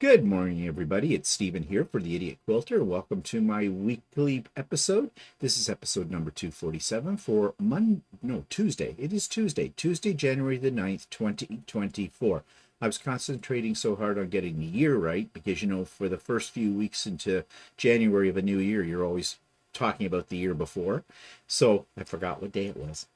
Good morning, everybody. It's Stephen here for the Idiot Quilter. Welcome to my weekly episode. This is episode number 247 for Tuesday. It is Tuesday, January the 9th, 2024. I was concentrating so hard on getting the year right because, for the first few weeks into January of a new year, you're always talking about the year before. So I forgot what day it was.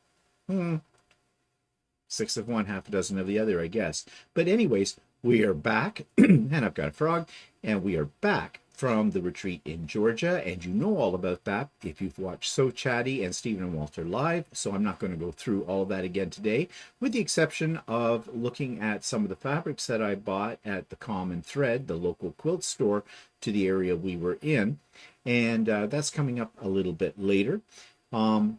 Six of one, half a dozen of the other, I guess. But anyways, we are back, and I've got a frog, and we are back from the retreat in Georgia, and you know all about that if you've watched So Chatty and Stephen and Walter live, so I'm not going to go through all that again today, with the exception of looking at some of the fabrics that I bought at the Common Thread, the local quilt store to the area we were in, and that's coming up a little bit later. And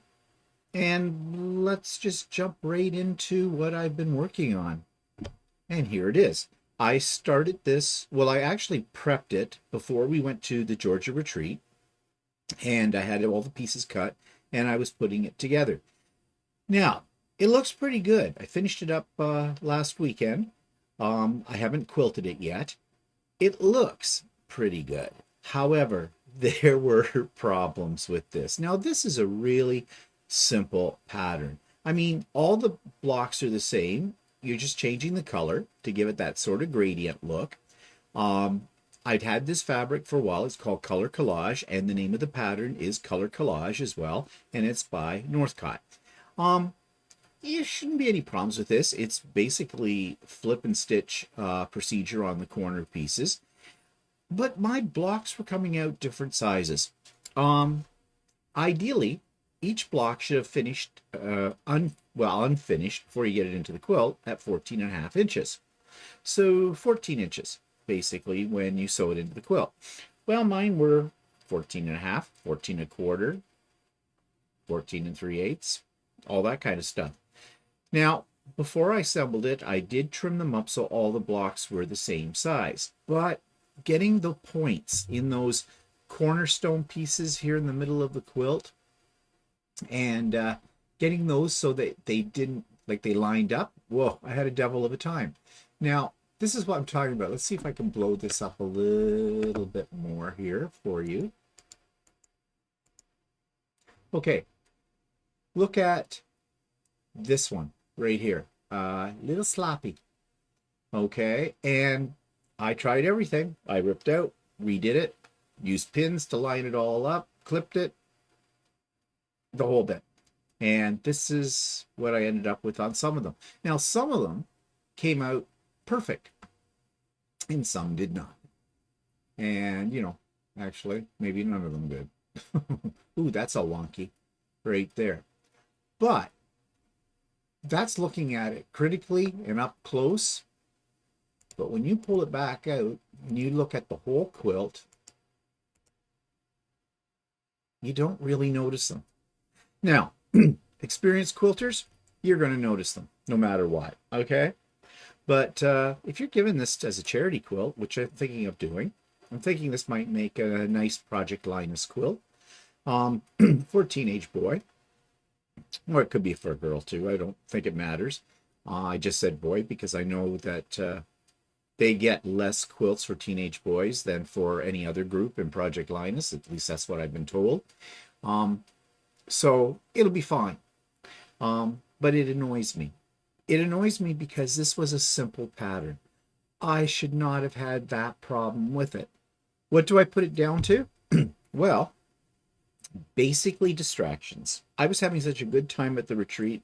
let's just jump right into what I've been working on. And here it is. I started this, I actually prepped it before we went to the Georgia retreat. And I had all the pieces cut and I was putting it together. Now, it looks pretty good. I finished it up last weekend. I haven't quilted it yet. It looks pretty good. However, there were problems with this. Now, this is a really simple pattern. I mean, all the blocks are the same. You're just changing the color to give it that sort of gradient look. I'd had this fabric for a while. It's called Color Collage, and the name of the pattern is Color Collage as well, and it's by Northcott. There shouldn't be any problems with this. It's basically flip and stitch procedure on the corner pieces. But my blocks were coming out different sizes. Ideally, each block should have finished, unfinished before you get it into the quilt at 14.5 inches. So 14 inches, basically, when you sew it into the quilt. Well, mine were 14.5, 14.25, 14 3/8, all that kind of stuff. Now, before I assembled it, I did trim them up so all the blocks were the same size. But getting the points in those cornerstone pieces here in the middle of the quilt, and getting those so that they didn't, like they lined up, whoa, I had a devil of a time. Now, this is what I'm talking about. Let's see if I can blow this up a little bit more here for you. Okay, look at this one right here. Little sloppy. Okay, and I tried everything. I ripped out, redid it, used pins to line it all up, clipped it, the whole bit. And this is what I ended up with on some of them. Now, some of them came out perfect, and some did not. And, actually, maybe none of them did. Ooh, that's a wonky right there. But that's looking at it critically and up close. But when you pull it back out and you look at the whole quilt, you don't really notice them. Now, experienced quilters, you're going to notice them no matter what, okay? But if you're given this as a charity quilt, which I'm thinking of doing, I'm thinking this might make a nice Project Linus quilt for a teenage boy. Or it could be for a girl too. I don't think it matters. I just said boy because I know that they get less quilts for teenage boys than for any other group in Project Linus. At least that's what I've been told. So it'll be fine. But it annoys me. It annoys me because this was a simple pattern. I should not have had that problem with it. What do I put it down to? Well, basically distractions. I was having such a good time at the retreat,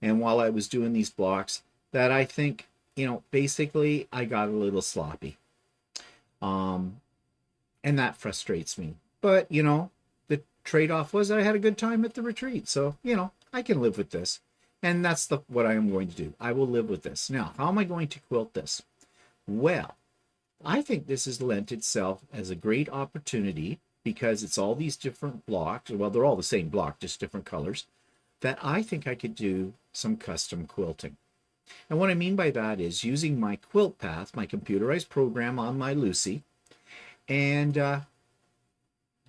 and while I was doing these blocks, that I think, basically I got a little sloppy. And that frustrates me. But, the trade-off was I had a good time at the retreat. So, I can live with this. And that's what I am going to do. I will live with this. Now, how am I going to quilt this? Well, I think this has lent itself as a great opportunity because it's all these different blocks. Well, they're all the same block, just different colors, that I think I could do some custom quilting. And what I mean by that is using my Quilt Path, my computerized program on my Lucy, and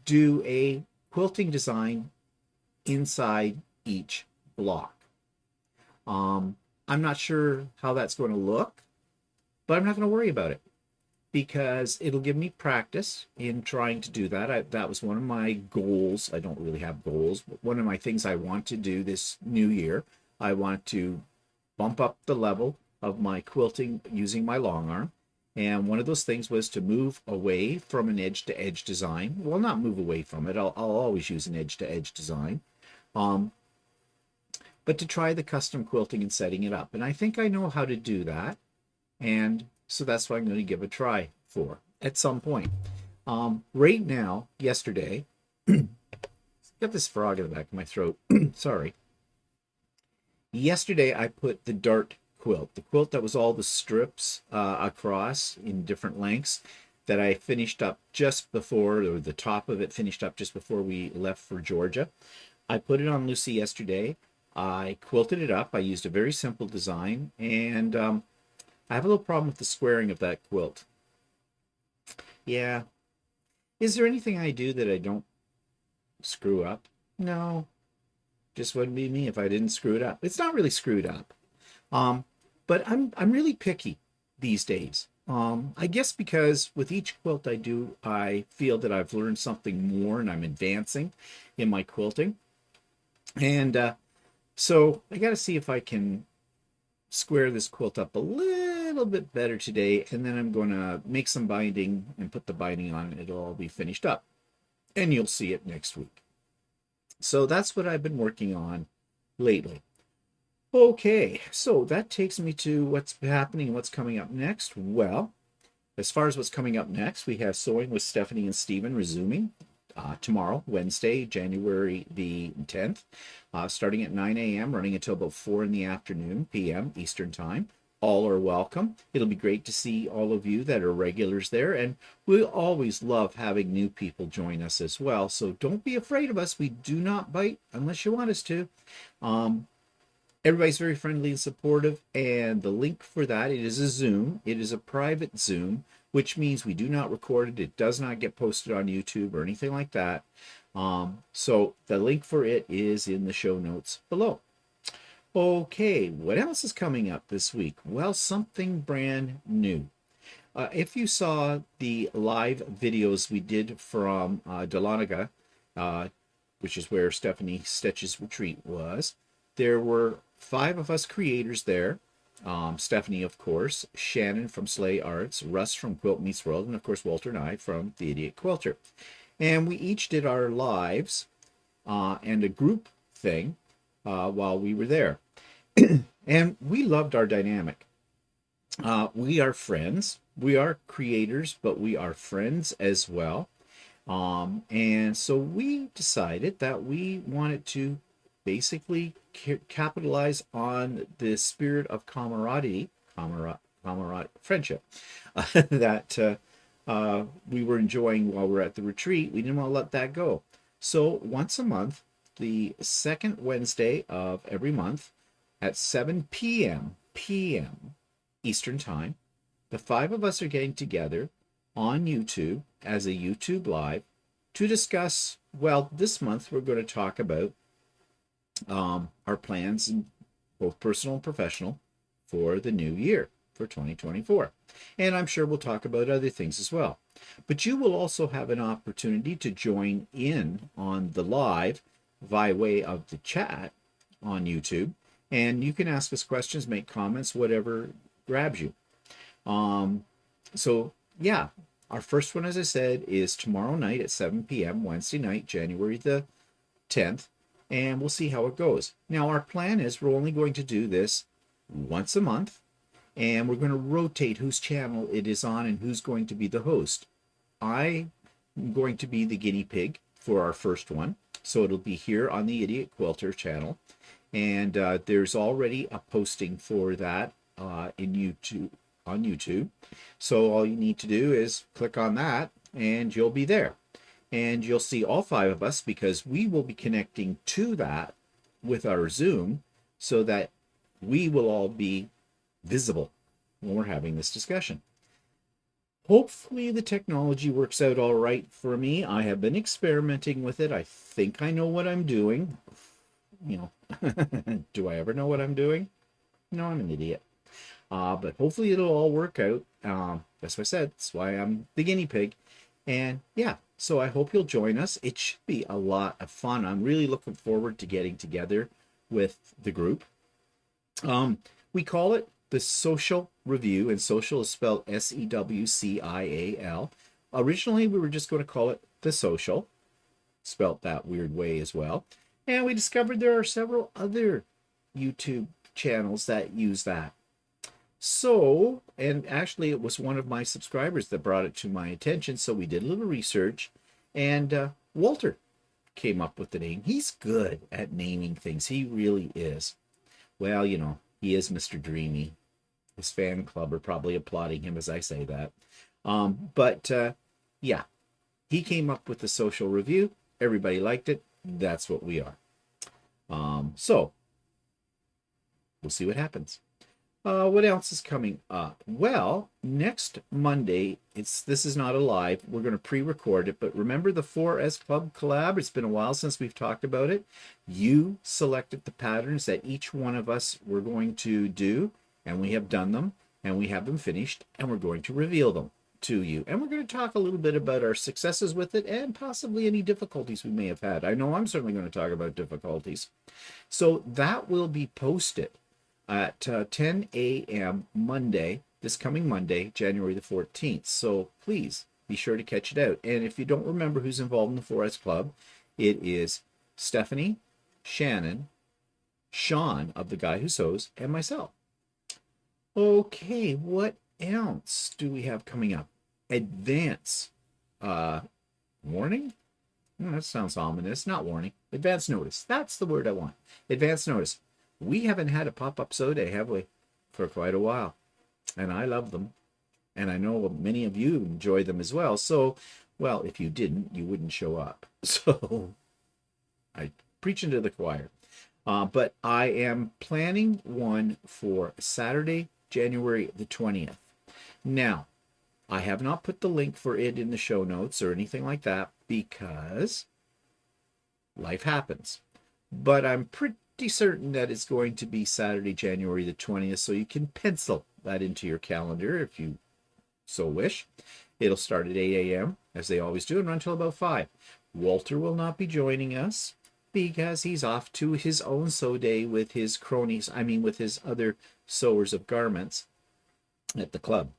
do a quilting design inside each block. I'm not sure how that's going to look, but I'm not going to worry about it. because it'll give me practice in trying to do that. That was one of my goals. I don't really have goals, but one of my things I want to do this new year. I want to bump up the level of my quilting using my long arm. And one of those things was to move away from an edge to edge design. Well, not move away from it. I'll always use an edge to edge design. Um, but to try the custom quilting and setting it up. And I think I know how to do that. And so that's what I'm going to give a try for at some point. Right now, yesterday, got this frog in the back of my throat. Sorry. Yesterday, I put the dart quilt, the quilt that was all the strips across in different lengths that I finished up just before, or the top of it finished up just before we left for Georgia. I put it on Lucy yesterday. I quilted it up. I used a very simple design, and I have a little problem with the squaring of that quilt. Yeah. Is there anything I do that I don't screw up? No. Just wouldn't be me if I didn't screw it up. It's not really screwed up. Um, but I'm really picky these days. I guess because with each quilt I do, I feel that I've learned something more and I'm advancing in my quilting. And so I got to see if I can square this quilt up a little bit better today, and then I'm going to make some binding and put the binding on, and it'll all be finished up. And you'll see it next week. So that's what I've been working on lately. Okay, so that takes me to what's happening and what's coming up next. Well, as far as what's coming up next, we have Sewing with Stephanie and Stephen resuming tomorrow, Wednesday, January the 10th, starting at 9 a.m., running until about 4 in the afternoon, p.m. Eastern Time. All are welcome. It'll be great to see all of you that are regulars there, and we always love having new people join us as well. So don't be afraid of us. We do not bite unless you want us to. Everybody's very friendly and supportive, and the link for that, it is a Zoom. It is a private Zoom, which means we do not record it. It does not get posted on YouTube or anything like that. So the link for it is in the show notes below. Okay, what else is coming up this week? Well, something brand new. If you saw the live videos we did from Dahlonega, which is where Stephanie Stitch's retreat was, there were 5 of us creators there. Stephanie, of course, Shannon from Slay Arts, Russ from Quilt Meets World, and of course Walter and I from the Idiot Quilter. And we each did our lives and a group thing while we were there. And we loved our dynamic. We are friends. We are creators, but we are friends as well. And so we decided that we wanted to basically capitalize on the spirit of camaraderie, friendship that we were enjoying while we were at the retreat. We didn't want to let that go. So once a month, the second Wednesday of every month at 7 p.m. Eastern Time, the 5 of us are getting together on YouTube as a YouTube Live to discuss, well, this month we're going to talk about our plans, both personal and professional, for the new year, for 2024. And I'm sure we'll talk about other things as well. But you will also have an opportunity to join in on the live by way of the chat on YouTube. And you can ask us questions, make comments, whatever grabs you. So, yeah, our first one, as I said, is tomorrow night at 7 p.m., Wednesday night, January the 10th. And we'll see how it goes. Now, our plan is we're only going to do this once a month, and we're going to rotate whose channel it is on and who's going to be the host. I'm going to be the guinea pig for our first one, so it'll be here on the Idiot Quilter channel, and there's already a posting for that in YouTube on YouTube. So all you need to do is click on that, and you'll be there. And you'll see all 5 of us because we will be connecting to that with our Zoom so that we will all be visible when we're having this discussion. Hopefully the technology works out all right for me. I have been experimenting with it. I think I know what I'm doing. You know, do I ever know what I'm doing? No, I'm an idiot. But hopefully it'll all work out. That's what I said. That's why I'm the guinea pig. And yeah, so I hope you'll join us. It should be a lot of fun. I'm really looking forward to getting together with the group. We call it the Sewcial Review, and social is spelled Sewcial. Originally, we were just going to call it the Sewcial, spelt that weird way as well. And we discovered there are several other YouTube channels that use that. So, and actually, it was one of my subscribers that brought it to my attention. So we did a little research, and Walter came up with the name. He's good at naming things. He really is. Well, you know, he is Mr. Dreamy. His fan club are probably applauding him as I say that. But yeah, he came up with the Sewcial Review. Everybody liked it. That's what we are. So we'll see what happens. What else is coming up? Well, next Monday, this is not a live. We're going to pre-record it, but remember the 4S Club collab? It's been a while since we've talked about it. You selected the patterns that each one of us were going to do, and we have done them, and we have them finished, and we're going to reveal them to you. And we're going to talk a little bit about our successes with it and possibly any difficulties we may have had. I know I'm certainly going to talk about difficulties. So that will be posted at 10 a.m. Monday, this coming Monday, January the 14th. So please be sure to catch it out. And if you don't remember who's involved in the 4S Club, it is Stephanie, Shannon, Sean of The Guy Who Sews, and myself. Okay, what else do we have coming up? Advance warning? That sounds ominous. Not warning. Advance notice. That's the word I want. Advance notice. We haven't had a pop-up sew day, have we? For quite a while. And I love them. And I know many of you enjoy them as well. So, well, if you didn't, you wouldn't show up. So, I preach into the choir. But I am planning one for Saturday, January the 20th. Now, I have not put the link for it in the show notes or anything like that because life happens. But I'm pretty certain that it's going to be Saturday, January the 20th, so you can pencil that into your calendar if you so wish. It'll start at 8 a.m., as they always do, and run until about 5. Walter will not be joining us because he's off to his own sew day with his cronies, with his other sewers of garments at the club.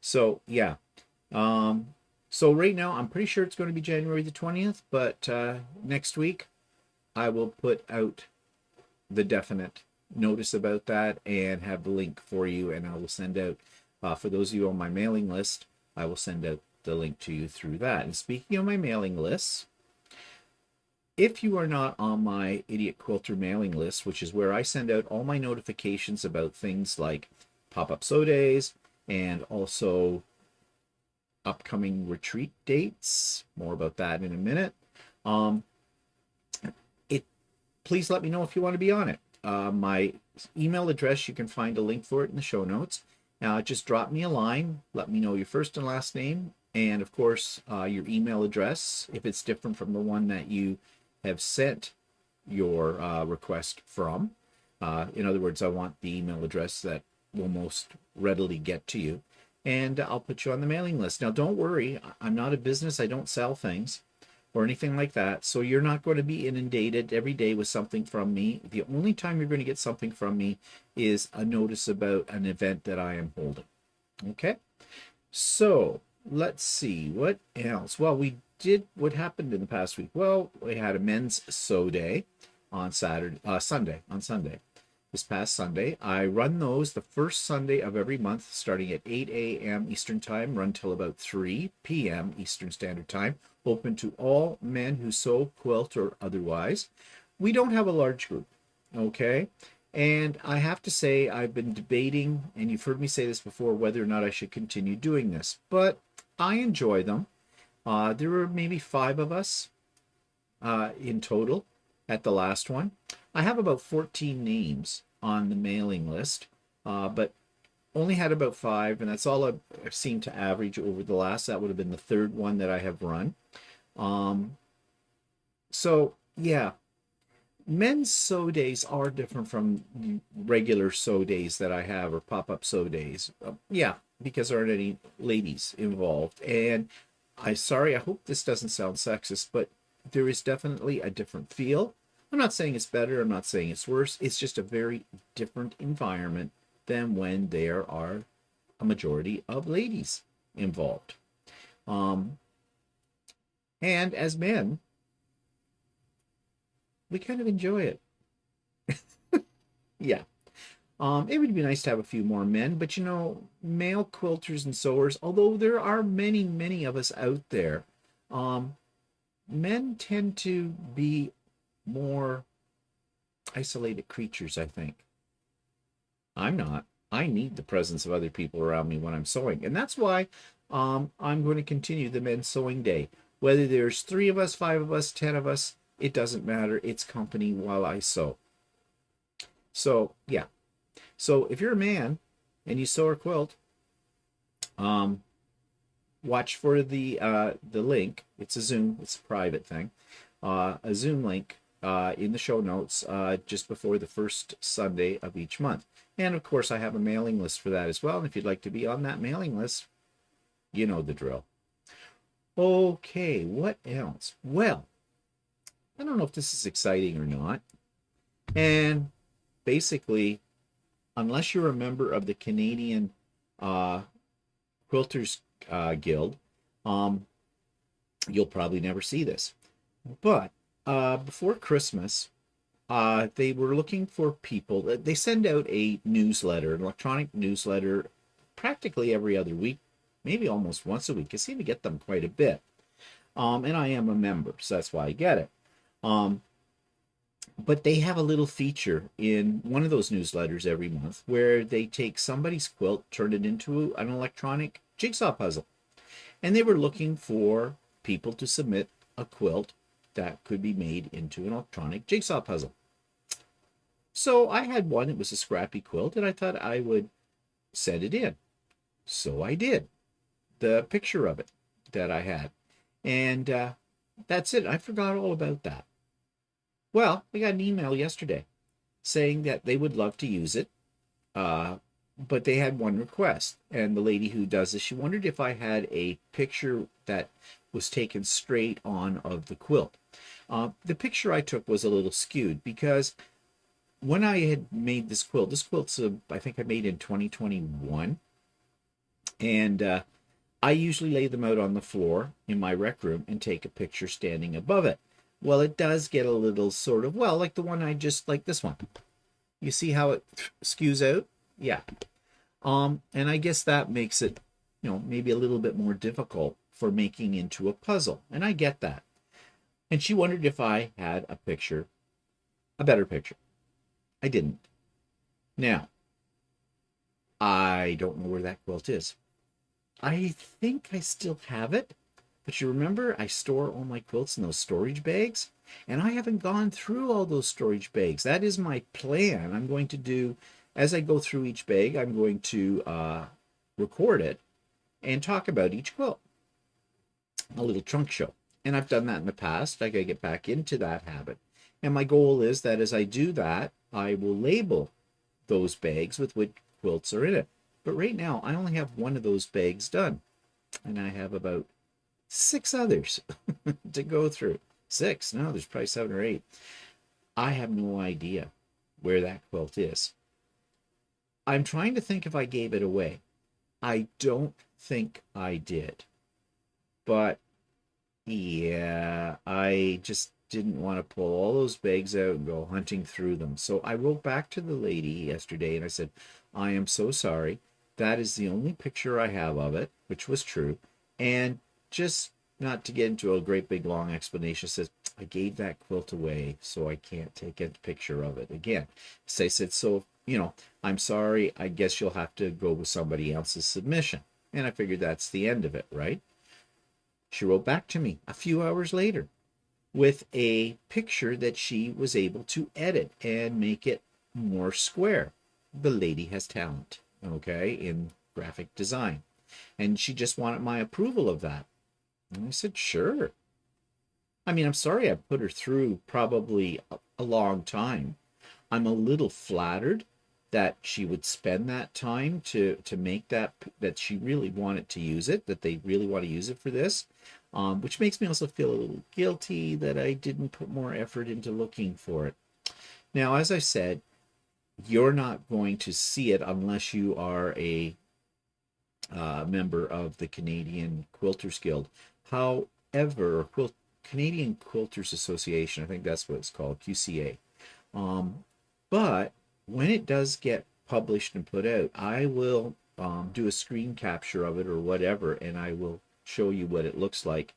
So, yeah. So right now, I'm pretty sure it's going to be January the 20th, but next week, I will put out the definite notice about that and have the link for you, and I will send out, for those of you on my mailing list, I will send out the link to you through that. And speaking of my mailing lists, if you are not on my Idiot Quilter mailing list, which is where I send out all my notifications about things like pop-up sew days and also upcoming retreat dates, more about that in a minute, please let me know if you want to be on it. My email address, you can find a link for it in the show notes. Just drop me a line. Let me know your first and last name. And of course, your email address, if it's different from the one that you have sent your request from. In other words, I want the email address that will most readily get to you. And I'll put you on the mailing list. Now, don't worry. I'm not a business. I don't sell things or anything like that. So you're not going to be inundated every day with something from me. The only time you're going to get something from me is a notice about an event that I am holding. Okay? So let's see. What else? Well, what happened in the past week? Well, we had a men's sew day on Sunday. This past Sunday. I run those the first Sunday of every month, starting at 8 a.m. Eastern Time, run till about 3 p.m. Eastern Standard Time, open to all men who sew, quilt, or otherwise. We don't have a large group, okay? And I have to say, I've been debating, and you've heard me say this before, whether or not I should continue doing this, but I enjoy them. There were maybe 5 of us in total at the last one. I have about 14 names on the mailing list, but only had about 5, and that's all I've seen to average over the last. That would have been the 3rd one that I have run. So, yeah, men's sew days are different from regular sew days that I have or pop-up sew days. Yeah, because there aren't any ladies involved. And I hope this doesn't sound sexist, but there is definitely a different feel. I'm not saying it's better, I'm not saying it's worse. It's just a very different environment than when there are a majority of ladies involved. Um, and as men, we kind of enjoy it. Yeah. It would be nice to have a few more men, but you know, male quilters and sewers, although there are many, many of us out there, um, men tend to be more isolated creatures, I think. I'm not. I need the presence of other people around me when I'm sewing. And that's why I'm going to continue the men's sewing day. Whether there's 3 of us, 5 of us, 10 of us, it doesn't matter. It's company while I sew. So, yeah. So if you're a man and you sew or quilt, um, watch for the link. It's a Zoom. It's a private thing. A Zoom link in the show notes just before the first Sunday of each month. And of course, I have a mailing list for that as well. And if you'd like to be on that mailing list, you know the drill. Okay, what else? Well, I don't know if this is exciting or not. And basically, unless you're a member of the Canadian uh, Quilters Guild, um, you'll probably never see this. But before Christmas, they were looking for people. They send out a newsletter, an electronic newsletter, practically every other week, maybe almost once a week. I seem to get them quite a bit. And I am a member, so that's why I get it. Um, but they have a little feature in one of those newsletters every month where they take somebody's quilt, turn it into an electronic jigsaw puzzle. And they were looking for people to submit a quilt that could be made into an electronic jigsaw puzzle. So I had one, it was a scrappy quilt, and I thought I would send it in. So I did. The picture of it that I had. And that's it. I forgot all about that. Well, I got an email yesterday saying that they would love to use it, uh, but they had one request. And the lady who does this, she wondered if I had a picture that was taken straight on of the quilt. The picture I took was a little skewed because when I had made this quilt's I think I made in 2021, and I usually lay them out on the floor in my rec room and take a picture standing above it. Well, it does get a little sort of, well, like the one I just, like this one. You see how it skews out? Yeah. And I guess that makes it, you know, maybe a little bit more difficult for making into a puzzle. And I get that. And she wondered if I had a picture, a better picture. I didn't. Now, I don't know where that quilt is. I think I still have it, but you remember I store all my quilts in those storage bags, and I haven't gone through all those storage bags. That is my plan. I'm going to do, as I go through each bag, I'm going to record it and talk about each quilt. A little trunk show. And I've done that in the past. I got to get back into that habit. And my goal is that as I do that, I will label those bags with which quilts are in it. But right now, I only have one of those bags done. And I have about 6 others to go through. 6? No, there's probably 7 or 8. I have no idea where that quilt is. I'm trying to think if I gave it away. I don't think I did. But yeah, I just didn't want to pull all those bags out and go hunting through them. So I wrote back to the lady yesterday and I said, I am so sorry. That is the only picture I have of it, which was true. And just not to get into a great big long explanation, says, I gave that quilt away, so I can't take a picture of it again. So I said, so, you know, I'm sorry. I guess you'll have to go with somebody else's submission. And I figured that's the end of it, right? She wrote back to me a few hours later with a picture that she was able to edit and make it more square. The lady has talent, okay, in graphic design. And she just wanted my approval of that. And I said, sure. I mean, I'm sorry I put her through probably a long time. I'm a little flattered that she would spend that time to make that she really wanted to use it, that they really want to use it for this, which makes me also feel a little guilty that I didn't put more effort into looking for it. Now, as I said, you're not going to see it unless you are a member of the Canadian Quilters Guild. However, Canadian Quilters Association, I think that's what it's called, QCA. Um, but when it does get published and put out, I will do a screen capture of it or whatever, and I will show you what it looks like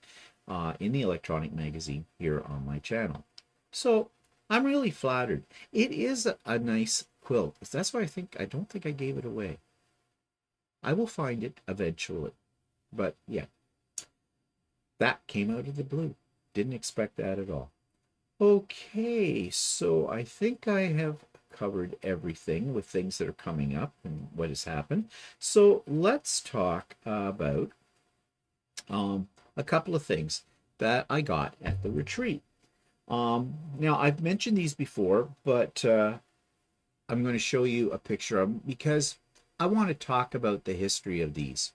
in the electronic magazine here on my channel. So I'm really flattered. It is a nice quilt. That's why I don't think I gave it away. I will find it eventually. But yeah, that came out of the blue. Didn't expect that at all. Okay, so I think I have covered everything with things that are coming up and what has happened. So let's talk about a couple of things that I got at the retreat. Now, I've mentioned these before, but I'm going to show you a picture of them because I want to talk about the history of these.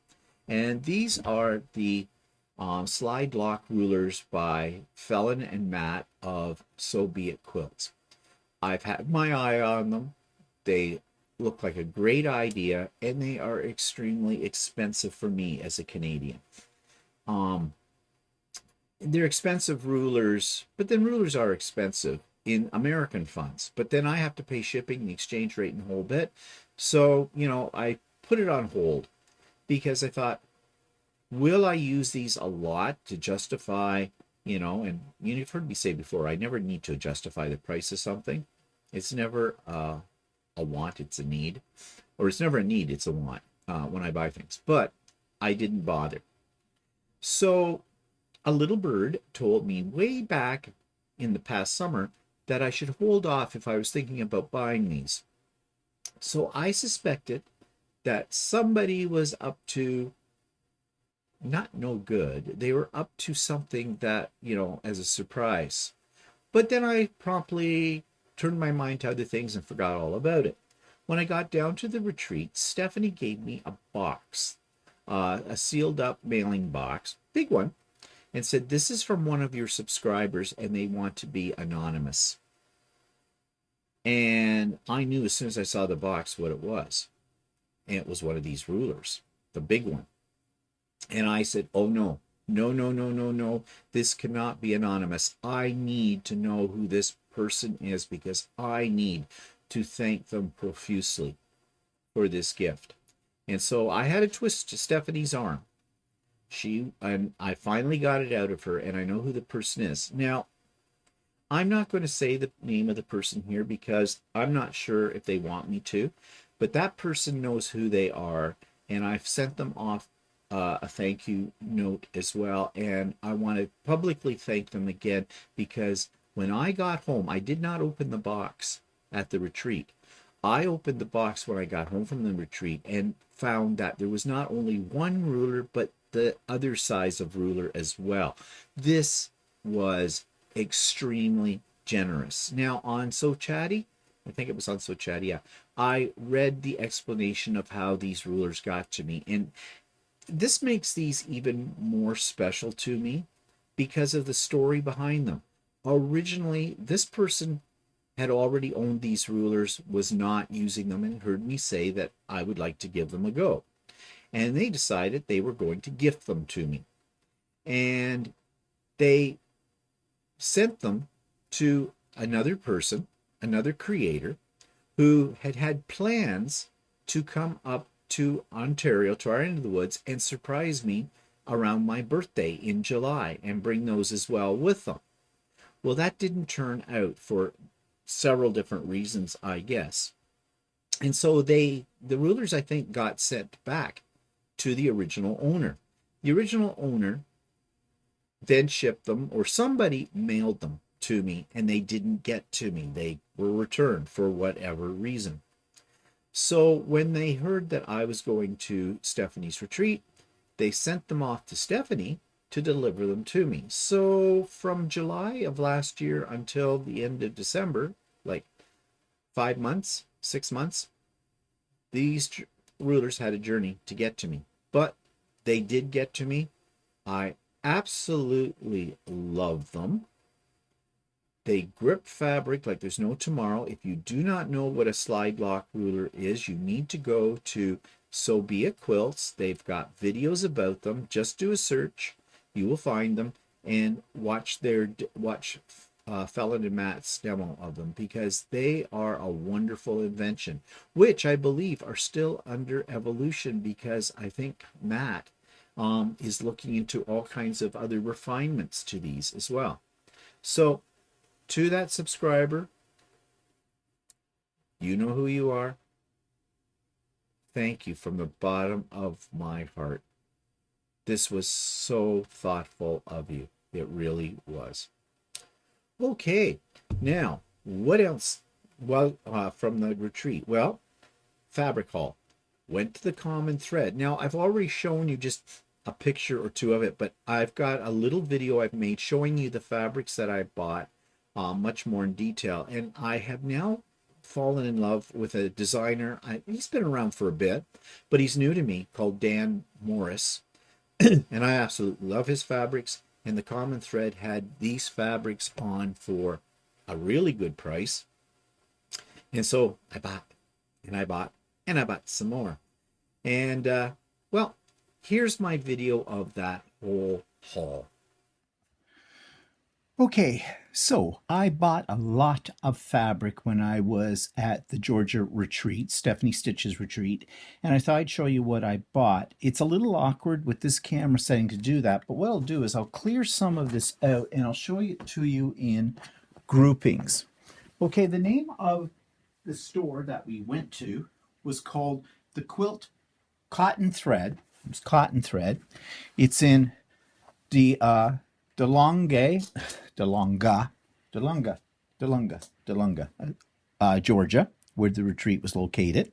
And these are the slide lock rulers by Felon and Matt of So Be It Quilts. I've had my eye on them. They look like a great idea, and they are extremely expensive for me as a Canadian. Um, they're expensive rulers, but then rulers are expensive in American funds. But then I have to pay shipping, the exchange rate, and the whole bit. So, I put it on hold because I thought, will I use these a lot to justify, and you've heard me say before, I never need to justify the price of something. It's never a want, it's a need. Or it's never a need, it's a want when I buy things. But I didn't bother. So a little bird told me way back in the past summer that I should hold off if I was thinking about buying these. So I suspected that somebody was up to not no good. They were up to something that, as a surprise. But then I promptly turned my mind to other things and forgot all about it. When I got down to the retreat, Stephanie gave me a box, a sealed up mailing box, big one, and said, "This is from one of your subscribers and they want to be anonymous." And I knew as soon as I saw the box what it was. And it was one of these rulers, the big one. And I said, "Oh no, no, no, no, no, no. This cannot be anonymous. I need to know who this person is because I need to thank them profusely for this gift." And so I had to twist Stephanie's arm. And I finally got it out of her, and I know who the person is. Now, I'm not going to say the name of the person here because I'm not sure if they want me to, but that person knows who they are, and I've sent them off a thank you note as well. And I want to publicly thank them again because when I got home, I did not open the box at the retreat. I opened the box when I got home from the retreat and found that there was not only one ruler, but the other size of ruler as well. This was extremely generous. Now, on So Chatty, I think it was on So Chatty, yeah, I read the explanation of how these rulers got to me. And this makes these even more special to me because of the story behind them. Originally, this person had already owned these rulers, was not using them, and heard me say that I would like to give them a go. And they decided they were going to gift them to me. And they sent them to another person, another creator, who had had plans to come up to Ontario, to our end of the woods, and surprise me around my birthday in July and bring those as well with them. Well, that didn't turn out for several different reasons, I guess. And so the rulers, I think, got sent back to the original owner. The original owner then shipped them, or somebody mailed them to me, and they didn't get to me. They were returned for whatever reason. So when they heard that I was going to Stephanie's retreat, they sent them off to Stephanie, to deliver them to me. So from July of last year until the end of December, like 5 months, 6 months, these rulers had a journey to get to me. But they did get to me. I absolutely love them. They grip fabric like there's no tomorrow. If you do not know what a slide lock ruler is, you need to go to Idiot Quilts. They've got videos about them. Just do a search. You will find them and watch Fallon and Matt's demo of them, because they are a wonderful invention, which I believe are still under evolution, because I think Matt is looking into all kinds of other refinements to these as well. So to that subscriber, you know who you are. Thank you from the bottom of my heart. This was so thoughtful of you. It really was. Okay, now, what else? Well, from the retreat. Well, fabric haul. Went to the common thread. Now, I've already shown you just a picture or two of it, but I've got a little video I've made showing you the fabrics that I bought much more in detail. And I have now fallen in love with a designer. He's been around for a bit, but he's new to me, called Dan Morris. And I absolutely love his fabrics. And the common thread had these fabrics on for a really good price. And so I bought, and I bought, and I bought some more. And, well, here's my video of that whole haul. Okay, so I bought a lot of fabric when I was at the Georgia retreat, Stephanie Stitch's retreat, and I thought I'd show you what I bought. It's a little awkward with this camera setting to do that, but what I'll do is I'll clear some of this out and I'll show it to you in groupings. Okay, the name of the store that we went to was called the Quilt Cotton Thread. It's cotton thread. It's in the DeLonga, Georgia, where the retreat was located.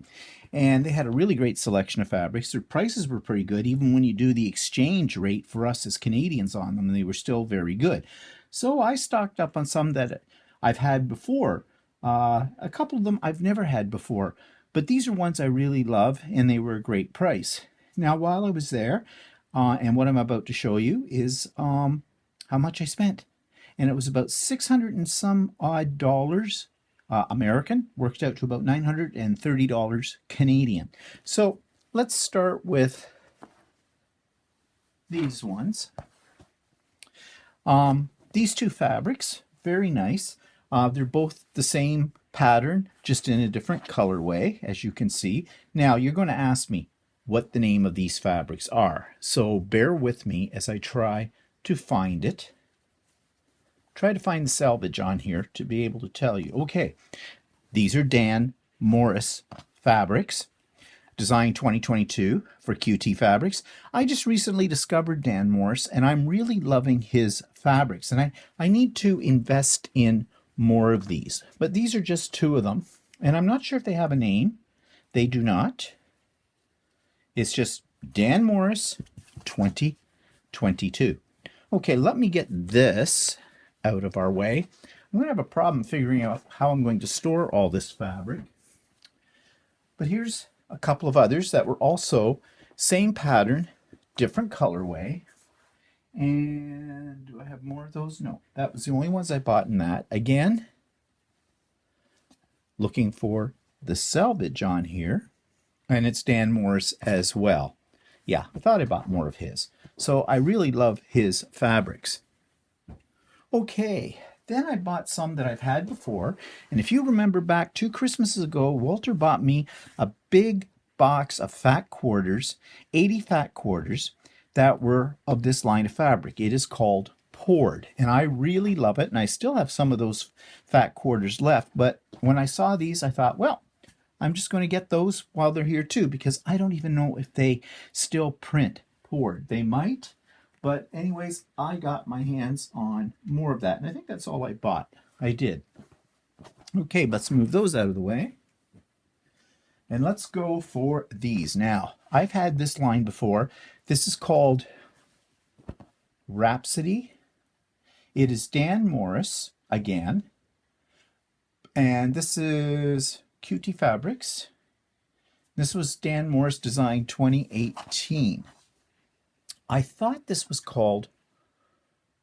And they had a really great selection of fabrics. Their prices were pretty good, even when you do the exchange rate for us as Canadians on them, and they were still very good. So I stocked up on some that I've had before. A couple of them I've never had before, but these are ones I really love, and they were a great price. Now, while I was there, and what I'm about to show you is how much I spent. And it was about 600 and some odd dollars American, worked out to about $930 Canadian. So let's start with these ones. These two fabrics, very nice. They're both the same pattern, just in a different colorway, as you can see. Now, you're going to ask me what the name of these fabrics are. So bear with me as I try to find it. Try to find the salvage on here to be able to tell you. Okay, these are Dan Morris fabrics, designed 2022 for QT Fabrics. I just recently discovered Dan Morris, and I'm really loving his fabrics, and I need to invest in more of these. But these are just two of them, and I'm not sure if they have a name. They do not. It's just Dan Morris 2022. Okay, let me get this out of our way. I'm going to have a problem figuring out how I'm going to store all this fabric. But here's a couple of others that were also same pattern, different colorway. And do I have more of those? No, that was the only ones I bought in that. Again, looking for the salvage on here. And it's Dan Morris as well. Yeah, I thought I bought more of his. So I really love his fabrics. Okay, then I bought some that I've had before. And if you remember back 2 Christmases ago, Walter bought me a big box of fat quarters, 80 fat quarters, that were of this line of fabric. It is called Poured, and I really love it. And I still have some of those fat quarters left. But when I saw these, I thought, well, I'm just going to get those while they're here too, because I don't even know if they still print Poured. They might, but anyways, I got my hands on more of that, and I think that's all I bought. I did. Okay, let's move those out of the way. And let's go for these. Now, I've had this line before. This is called Rhapsody. It is Dan Morris again. And this is Cutie Fabrics. This was Dan Morris Design 2018. I thought this was called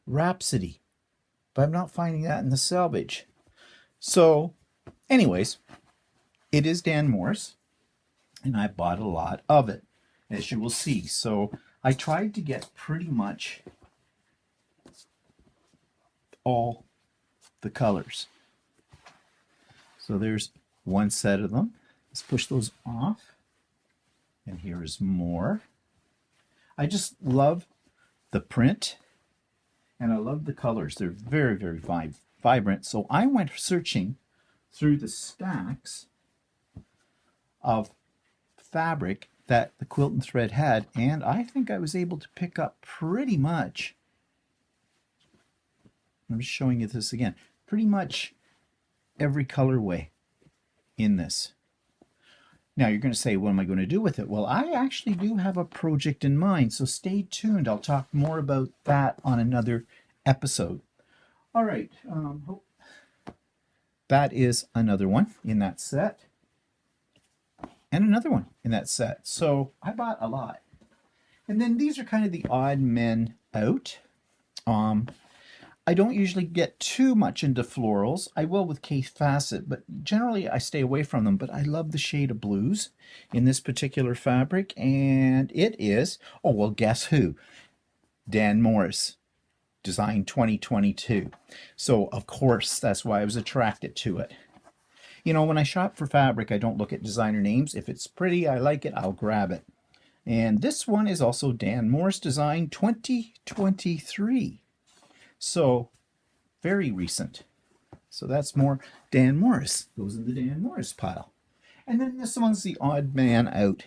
Rhapsody, but I'm not finding that in the salvage. So, anyways, it is Dan Morris, and I bought a lot of it, as you will see. So, I tried to get pretty much all the colors. So, there's one set of them. Let's push those off. And here is more. I just love the print, and I love the colors. They're very, very vibrant. So I went searching through the stacks of fabric that the Quilt and Thread had, and I think I was able to pick up pretty much, I'm just showing you this again, pretty much every colorway in this. Now you're going to say, what am I going to do with it? Well, I actually do have a project in mind, so stay tuned. I'll talk more about that on another episode. All right. That is another one in that set. And another one in that set. So I bought a lot. And then these are kind of the odd men out. I don't usually get too much into florals. I will with Kate Facet, but generally I stay away from them. But I love the shade of blues in this particular fabric. And it is, oh, well, guess who? Dan Morris, Design 2022. So, of course, that's why I was attracted to it. You know, when I shop for fabric, I don't look at designer names. If it's pretty, I like it, I'll grab it. And this one is also Dan Morris Design 2023. So, very recent. So that's more Dan Morris. Goes in the Dan Morris pile. And then this one's the odd man out.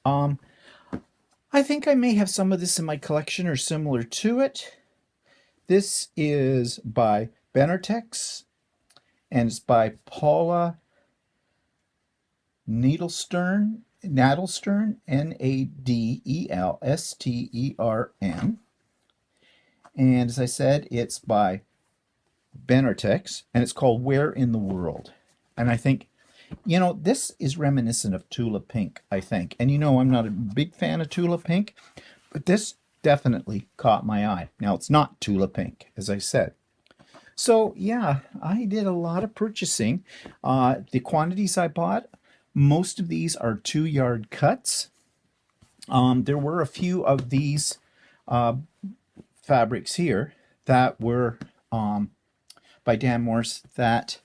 I think I may have some of this in my collection or similar to it. This is by Benartex, and it's by Paula Nadelstern, Nadelstern. And as I said, it's by Benartex, and it's called Where in the World. And I think, you know, this is reminiscent of Tula Pink, I think. And you know, I'm not a big fan of Tula Pink, but this definitely caught my eye. Now, it's not Tula Pink, as I said. So, yeah, I did a lot of purchasing. The quantities I bought, most of these are 2-yard cuts. There were a few of these fabrics here that were by Dan Morris that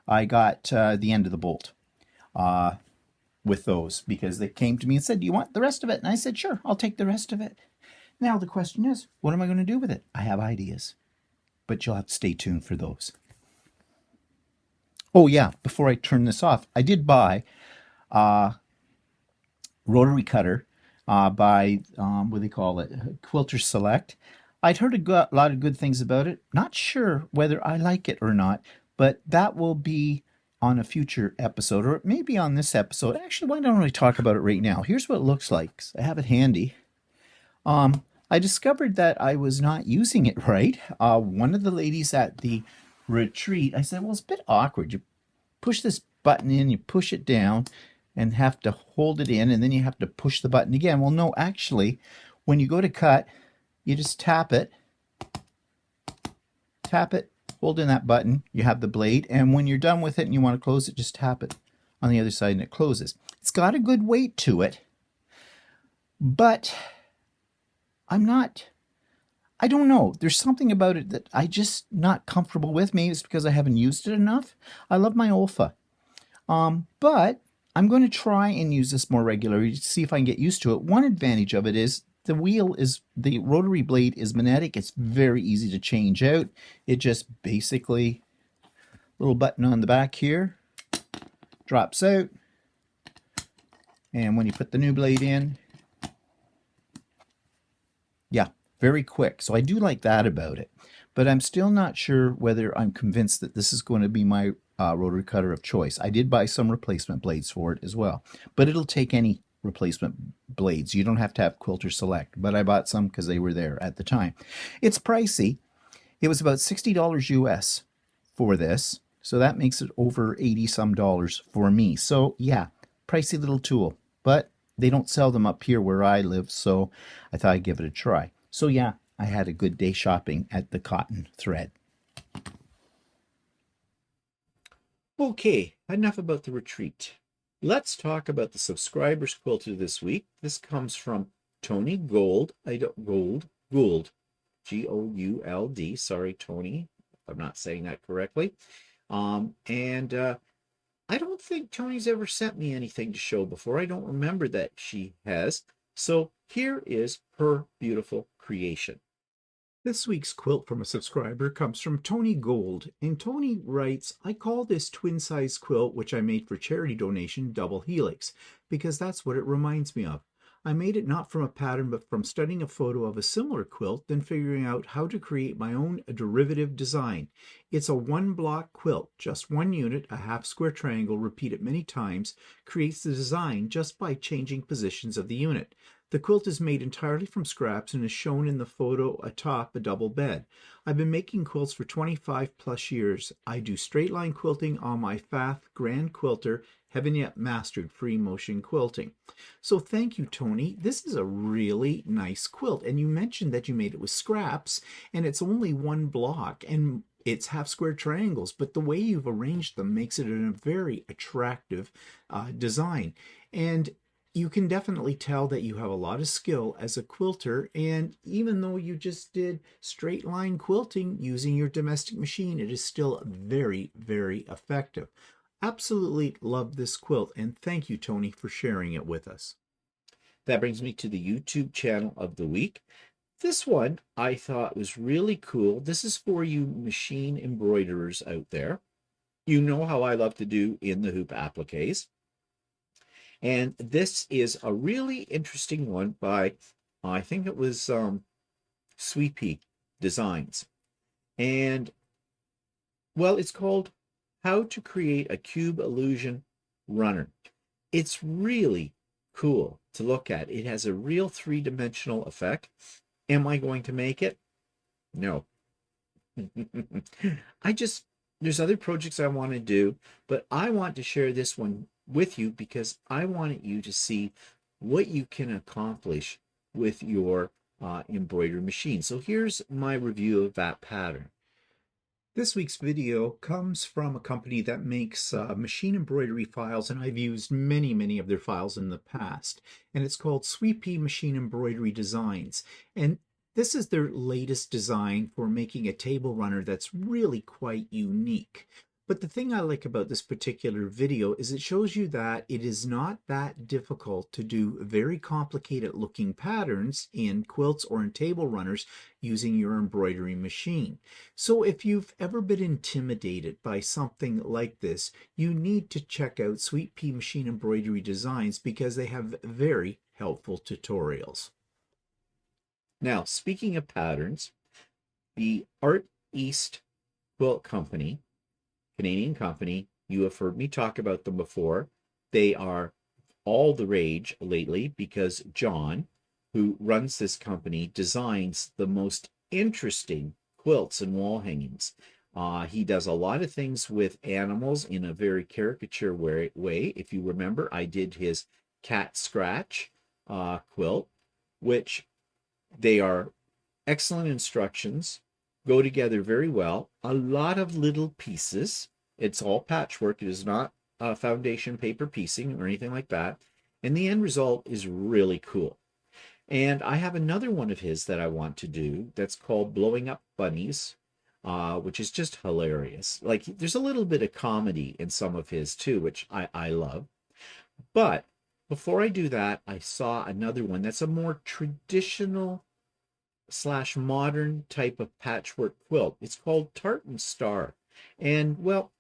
I got the end of the bolt with those, because they came to me and said, do you want the rest of it? And I said, sure, I'll take the rest of it. Now the question is, what am I going to do with it? I have ideas, but you'll have to stay tuned for those. Oh yeah, before I turn this off, I did buy rotary cutter by, what do they call it? Quilter Select. I'd heard a lot of good things about it. Not sure whether I like it or not, but that will be on a future episode, or maybe on this episode. Actually, why don't I talk about it right now? Here's what it looks like. I have it handy. I discovered that I was not using it right. One of the ladies at the retreat, I said, well, it's a bit awkward. You push this button in, you push it down, and have to hold it in, and then you have to push the button again. Well, no, actually, when you go to cut, you just tap it, hold in that button, you have the blade, and when you're done with it and you want to close it, just tap it on the other side and it closes. It's got a good weight to it, but I don't know. There's something about it that I just not comfortable with. Maybe it's because I haven't used it enough. I love my Olfa. But I'm going to try and use this more regularly to see if I can get used to it. One advantage of it is the rotary blade is magnetic. It's very easy to change out. It just basically, little button on the back here, drops out. And when you put the new blade in, yeah, very quick. So I do like that about it. But I'm still not sure whether I'm convinced that this is going to be my rotary cutter of choice. I did buy some replacement blades for it as well. But it'll take any replacement blades. You don't have to have Quilter Select, but I bought some because they were there at the time. It's pricey. It was about $60 US for this, so that makes it over 80 some dollars for me. So yeah, pricey little tool, but they don't sell them up here where I live, so I thought I'd give it a try. So yeah, I had a good day shopping at the cotton thread. Okay, enough about the retreat. Let's talk about the subscribers quilter this week. This comes from Tony Gould. Gould, Gould. Sorry, Tony, if I'm not saying that correctly. And I don't think Tony's ever sent me anything to show before. I don't remember that she has. So here is her beautiful creation. This week's quilt from a subscriber comes from Tony Gould, and Tony writes, I call this twin-size quilt, which I made for charity donation, double helix, because that's what it reminds me of. I made it not from a pattern, but from studying a photo of a similar quilt, then figuring out how to create my own derivative design. It's a one-block quilt, just one unit, a half-square triangle, repeated many times, creates the design just by changing positions of the unit. The quilt is made entirely from scraps and is shown in the photo atop a double bed. I've been making quilts for 25 plus years. I do straight line quilting on my Fath Grand Quilter, haven't yet mastered free motion quilting. So thank you, Tony. This is a really nice quilt. And you mentioned that you made it with scraps, and it's only one block, and it's half square triangles, but the way you've arranged them makes it a very attractive design. And you can definitely tell that you have a lot of skill as a quilter, and even though you just did straight line quilting using your domestic machine, it is still very, very effective. Absolutely love this quilt, and thank you, Tony, for sharing it with us. That brings me to the YouTube channel of the week. This one I thought was really cool. This is for you machine embroiderers out there. You know how I love to do in the hoop appliques. And this is a really interesting one by, I think it was Sweet Pea Designs. And, well, it's called How to Create a Cube Illusion Runner. It's really cool to look at. It has a real three-dimensional effect. Am I going to make it? No. There's other projects I want to do, but I want to share this one with you because I wanted you to see what you can accomplish with your embroidery machine. So here's my review of that pattern. This week's video comes from a company that makes machine embroidery files, and I've used many of their files in the past. And it's called Sweet Pea Machine Embroidery Designs. And this is their latest design for making a table runner that's really quite unique. But the thing I like about this particular video is it shows you that it is not that difficult to do very complicated looking patterns in quilts or in table runners using your embroidery machine. So if you've ever been intimidated by something like this, you need to check out Sweet Pea Machine Embroidery Designs because they have very helpful tutorials. Now, speaking of patterns, the Art East Quilt Company, Canadian company, you have heard me talk about them before. They are all the rage lately because John, who runs this company, designs the most interesting quilts and wall hangings. He does a lot of things with animals in a very caricature way. If you remember, I did his cat scratch quilt, which they are excellent instructions, go together very well. A lot of little pieces. It's all patchwork. It is not foundation paper piecing or anything like that. And the end result is really cool. And I have another one of his that I want to do that's called Blowing Up Bunnies, which is just hilarious. Like, there's a little bit of comedy in some of his too, which I love. But before I do that, I saw another one that's a more traditional slash modern type of patchwork quilt. It's called Tartan Star. And, well,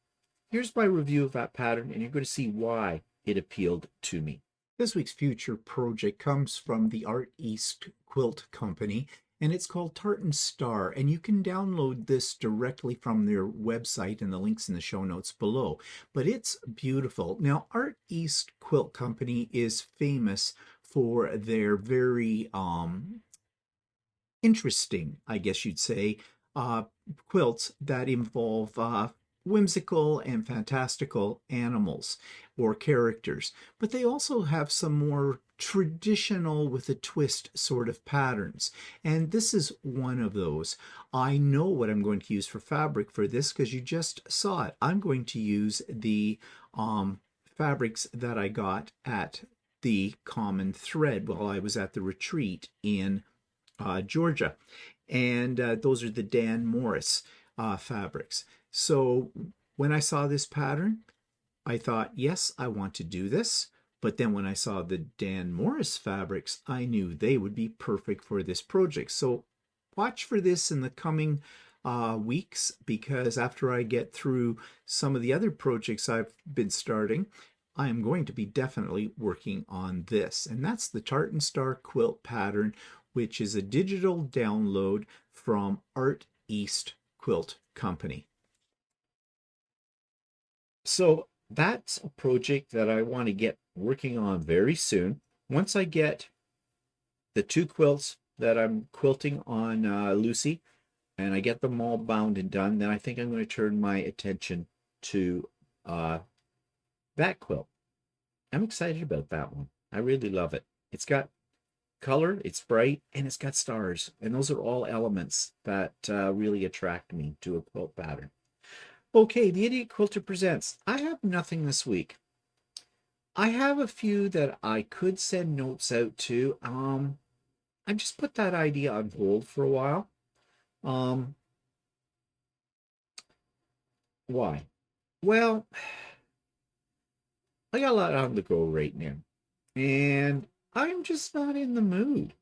here's my review of that pattern, and you're going to see why it appealed to me. This week's future project comes from the Art East Quilt Company, and it's called Tartan Star, and you can download this directly from their website, and the link's in the show notes below. But it's beautiful. Now, Art East Quilt Company is famous for their very interesting, I guess you'd say, uh, quilts that involve whimsical and fantastical animals or characters. But they also have some more traditional with a twist sort of patterns. And this is one of those. I know what I'm going to use for fabric for this because you just saw it. I'm going to use the fabrics that I got at the Common Thread while I was at the retreat in Georgia. And those are the Dan Morris fabrics. So when I saw this pattern, I thought, yes, I want to do this. But then when I saw the Dan Morris fabrics, I knew they would be perfect for this project. So watch for this in the coming weeks, because after I get through some of the other projects I've been starting, I am going to be definitely working on this. And that's the Tartan Star quilt pattern, which is a digital download from Art East Quilt Company. So that's a project that I want to get working on very soon. Once I get the two quilts that I'm quilting on Lucy, and I get them all bound and done, then I think I'm going to turn my attention to that quilt. I'm excited about that one. I really love it. It's got color, it's bright, and it's got stars. And those are all elements that really attract me to a quilt pattern. Okay, the Idiot Quilter presents. I have nothing this week. I have a few that I could send notes out to. I just put that idea on hold for a while. Um, why? Well, I got a lot on the go right now, and I'm just not in the mood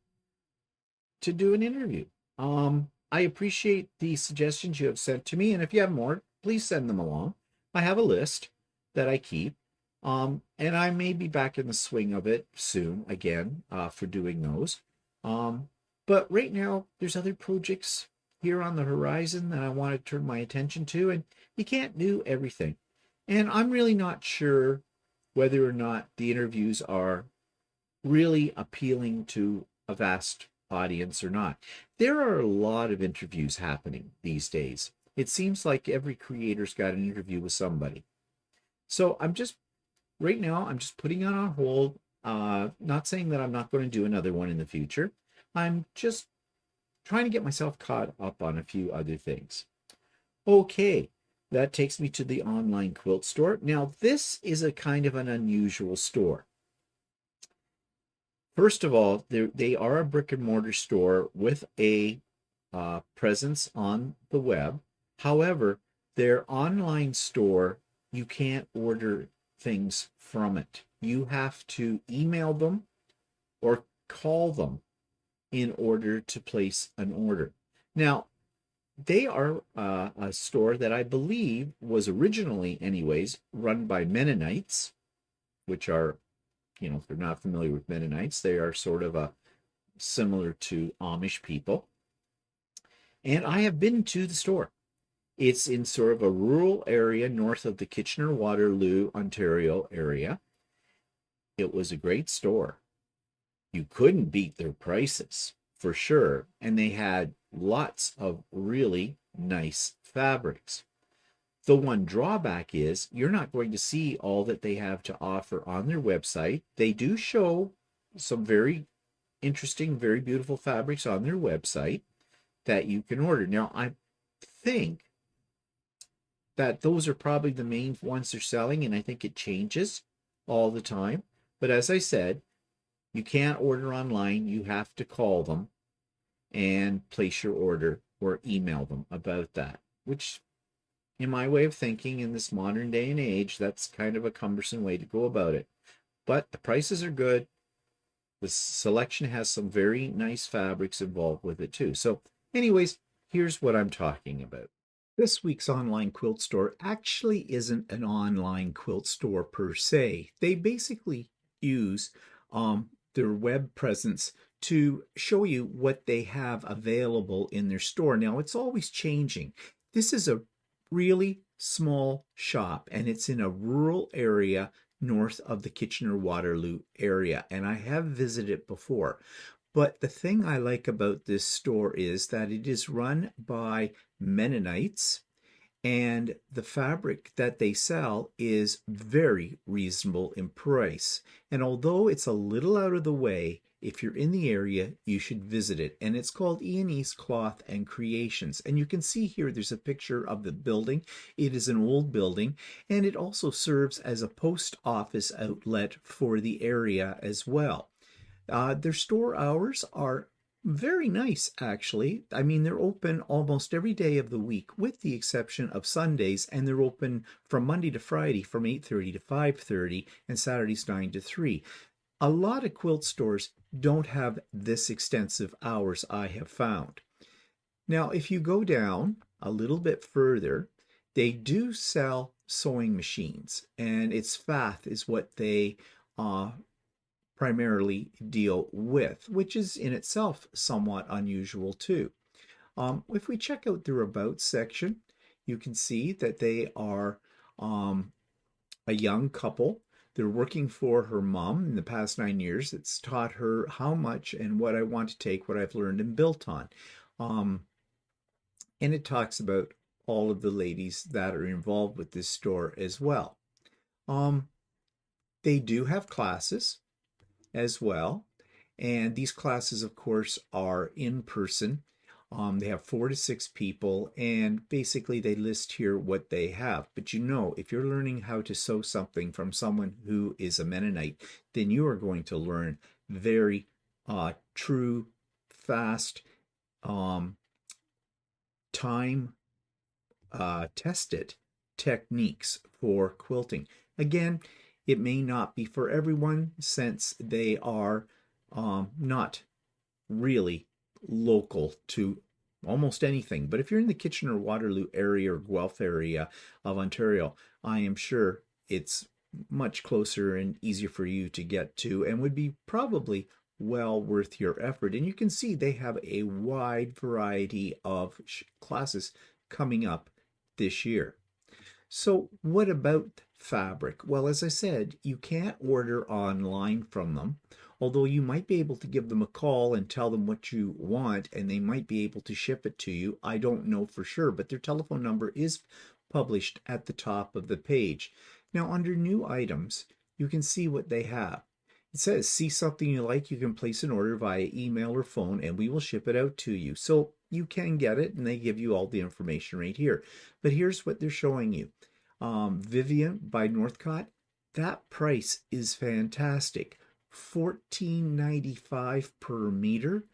to do an interview. I appreciate the suggestions you have sent to me, and if you have more, please send them along. I have a list that I keep, and I may be back in the swing of it soon again for doing those. But right now, there's other projects here on the horizon that I want to turn my attention to, and you can't do everything. And I'm really not sure whether or not the interviews are really appealing to a vast audience or not. There are a lot of interviews happening these days. It seems like every creator's got an interview with somebody. So right now, I'm just putting it on hold. Not saying that I'm not going to do another one in the future. I'm just trying to get myself caught up on a few other things. Okay, that takes me to the online quilt store. Now, this is a kind of an unusual store. First of all, they are a brick and mortar store with a presence on the web. However, their online store, you can't order things from it. You have to email them or call them in order to place an order. Now, they are a store that I believe was originally, anyways, run by Mennonites, which are, if they're not familiar with Mennonites, they are sort of similar to Amish people. And I have been to the store. It's in sort of a rural area north of the Kitchener-Waterloo, Ontario area. It was a great store. You couldn't beat their prices, for sure. And they had lots of really nice fabrics. The one drawback is you're not going to see all that they have to offer on their website. They do show some very interesting, very beautiful fabrics on their website that you can order. Now, I think that those are probably the main ones they're selling, and I think it changes all the time. But as I said, you can't order online. You have to call them and place your order or email them about that, which, in my way of thinking, in this modern day and age, that's kind of a cumbersome way to go about it. But the prices are good. The selection has some very nice fabrics involved with it too. So anyways, here's what I'm talking about. This week's online quilt store actually isn't an online quilt store per se. They basically use their web presence to show you what they have available in their store. Now, it's always changing. This is a really small shop, and it's in a rural area north of the Kitchener-Waterloo area, and I have visited it before. But the thing I like about this store is that it is run by Mennonites, and the fabric that they sell is very reasonable in price. And although it's a little out of the way, if you're in the area, you should visit it. And it's called Ian's Cloth and Creations. And you can see here there's a picture of the building. It is an old building, and it also serves as a post office outlet for the area as well. Their store hours are very nice, actually. I mean, they're open almost every day of the week, with the exception of Sundays, and they're open from Monday to Friday from 8:30 to 5:30, and Saturdays 9 to 3. A lot of quilt stores don't have this extensive hours, I have found. Now, if you go down a little bit further, they do sell sewing machines, and it's Fath is what they primarily deal with, which is in itself somewhat unusual too. If we check out their About section, you can see that they are a young couple. They're working for her mom in the past 9 years. It's taught her how much and what I want to take, what I've learned and built on. And it talks about all of the ladies that are involved with this store as well. They do have classes as well. And these classes, of course, are in person. They have 4 to 6 people, and basically they list here what they have. But you know, if you're learning how to sew something from someone who is a Mennonite, then you are going to learn very true, fast, time tested techniques for quilting. Again, it may not be for everyone since they are not really local to almost anything. But if you're in the Kitchener-Waterloo area or Guelph area of Ontario, I am sure it's much closer and easier for you to get to and would be probably well worth your effort. And you can see they have a wide variety of classes coming up this year. So what about fabric? Well, as I said, you can't order online from them, although you might be able to give them a call and tell them what you want, and they might be able to ship it to you. I don't know for sure, but their telephone number is published at the top of the page. Now, under new items, you can see what they have. It says, see something you like, you can place an order via email or phone, and we will ship it out to you. So you can get it, and they give you all the information right here. But here's what they're showing you. Vivian by Northcott, that price is fantastic. $14.95 per meter.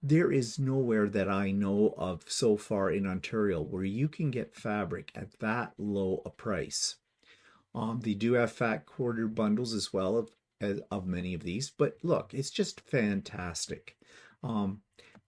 There is nowhere that I know of so far in Ontario where you can get fabric at that low a price. They do have fat quarter bundles as well of many of these, but look, it's just fantastic.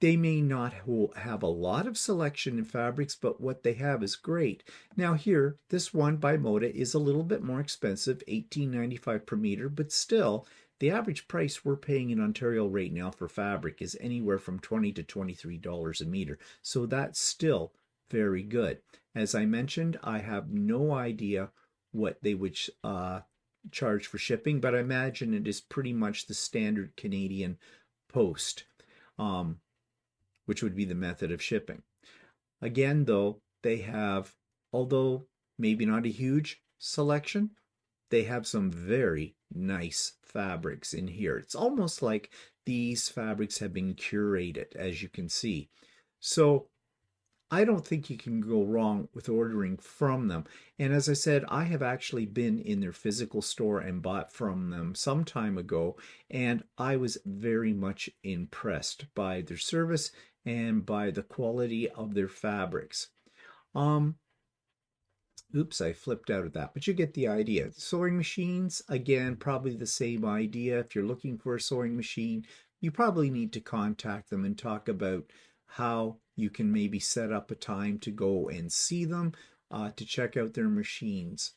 They may not have a lot of selection in fabrics, but what they have is great. Now here, this one by Moda is a little bit more expensive, $18.95 per meter, but still, the average price we're paying in Ontario right now for fabric is anywhere from $20 to $23 a meter. So that's still very good. As I mentioned, I have no idea what they would charge for shipping, but I imagine it is pretty much the standard Canadian post. Which would be the method of shipping. Again, though, they have, although maybe not a huge selection, they have some very nice fabrics in here. It's almost like these fabrics have been curated, as you can see. So I don't think you can go wrong with ordering from them. And as I said, I have actually been in their physical store and bought from them some time ago, and I was very much impressed by their service and by the quality of their fabrics. Oops, I flipped out of that, but you get the idea. Sewing machines, again, probably the same idea. If you're looking for a sewing machine, you probably need to contact them and talk about how you can maybe set up a time to go and see them to check out their machines.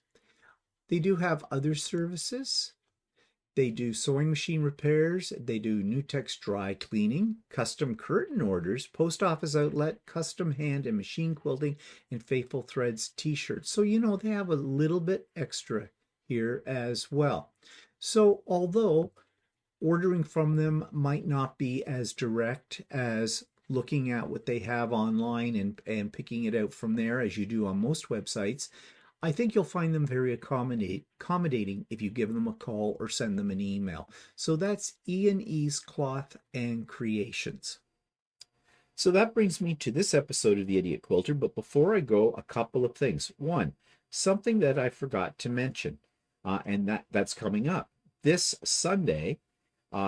They do have other services. They do sewing machine repairs. They do Nutex dry cleaning, custom curtain orders, post office outlet, custom hand and machine quilting, and Faithful Threads t-shirts. So, they have a little bit extra here as well. So, although ordering from them might not be as direct as looking at what they have online and picking it out from there as you do on most websites, I think you'll find them very accommodating if you give them a call or send them an email. So that's E&E's Cloth and Creations. So that brings me to this episode of the Idiot Quilter. But before I go, a couple of things. One, something that I forgot to mention, and that's coming up. This Sunday,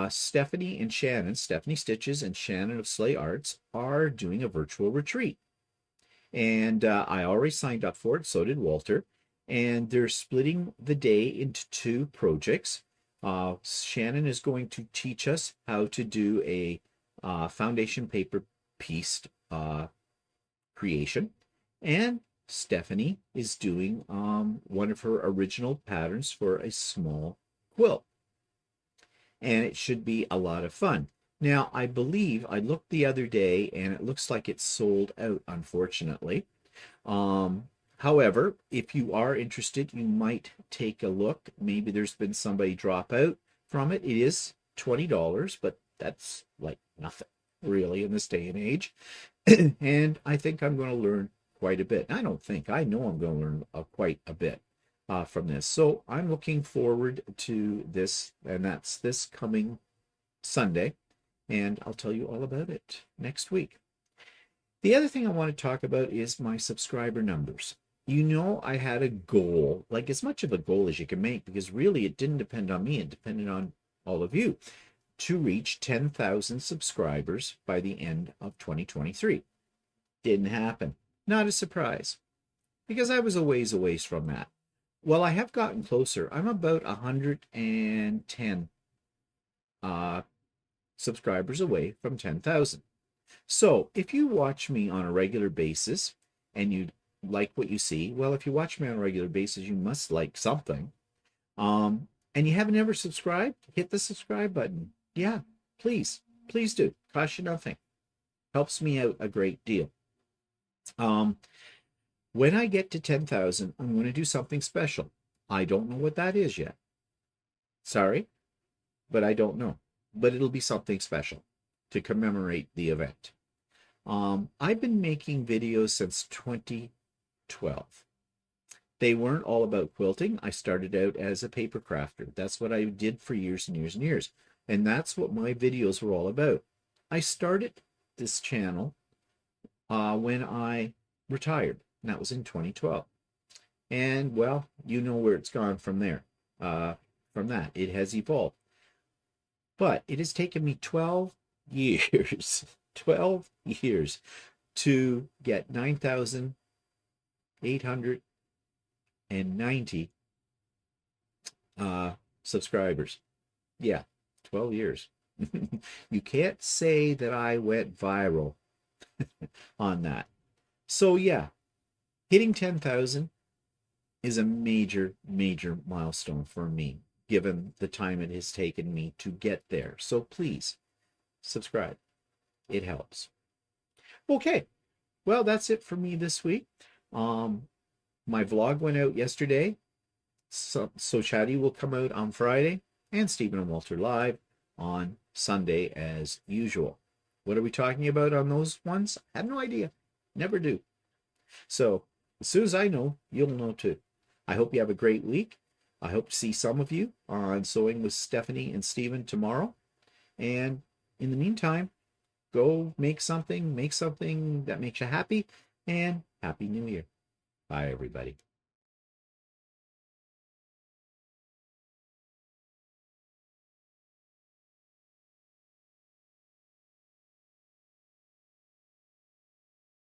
Stephanie and Shannon, Stephanie Stitches and Shannon of Slay Arts, are doing a virtual retreat. And I already signed up for it, so did Walter. And they're splitting the day into two projects. Shannon is going to teach us how to do a foundation paper piece creation. And Stephanie is doing one of her original patterns for a small quilt. And it should be a lot of fun. Now, I believe I looked the other day and it looks like it's sold out, unfortunately. However, if you are interested, you might take a look. Maybe there's been somebody drop out from it. It is $20, but that's like nothing really in this day and age. And I think I'm going to learn quite a bit. I know I'm going to learn quite a bit from this. So I'm looking forward to this, and that's this coming Sunday. And I'll tell you all about it next week. The other thing I want to talk about is my subscriber numbers. I had a goal, like as much of a goal as you can make, because really it didn't depend on me, it depended on all of you, to reach 10,000 subscribers by the end of 2023. Didn't happen. Not a surprise, because I was a ways away from that. Well, I have gotten closer. I'm about 110 subscribers away from 10,000. So if you watch me on a regular basis and you like what you see, well, if you watch me on a regular basis, you must like something. And you haven't ever subscribed, hit the subscribe button. Yeah, please do. Cost you nothing. Helps me out a great deal. When I get to 10,000, I'm going to do something special. I don't know what that is yet. Sorry, but I don't know. But it'll be something special to commemorate the event. I've been making videos since 2012. They weren't all about quilting. I started out as a paper crafter. That's what I did for years and years and years. And that's what my videos were all about. I started this channel when I retired, and that was in 2012. And, well, you know where it's gone from there. From that, it has evolved. But it has taken me 12 years, 12 years to get 9,890 subscribers. Yeah, 12 years. You can't say that I went viral on that. So yeah, hitting 10,000 is a major, major milestone for me, given the time it has taken me to get there. So please subscribe. It helps. Okay. Well, that's it for me this week. My vlog went out yesterday. So Chatty will come out on Friday, and Stephen and Walter live on Sunday as usual. What are we talking about on those ones? I have no idea. Never do. So as soon as I know, you'll know too. I hope you have a great week. I hope to see some of you on Sewing with Stephanie and Stephen tomorrow. And in the meantime, go make something that makes you happy, and Happy New Year. Bye, everybody.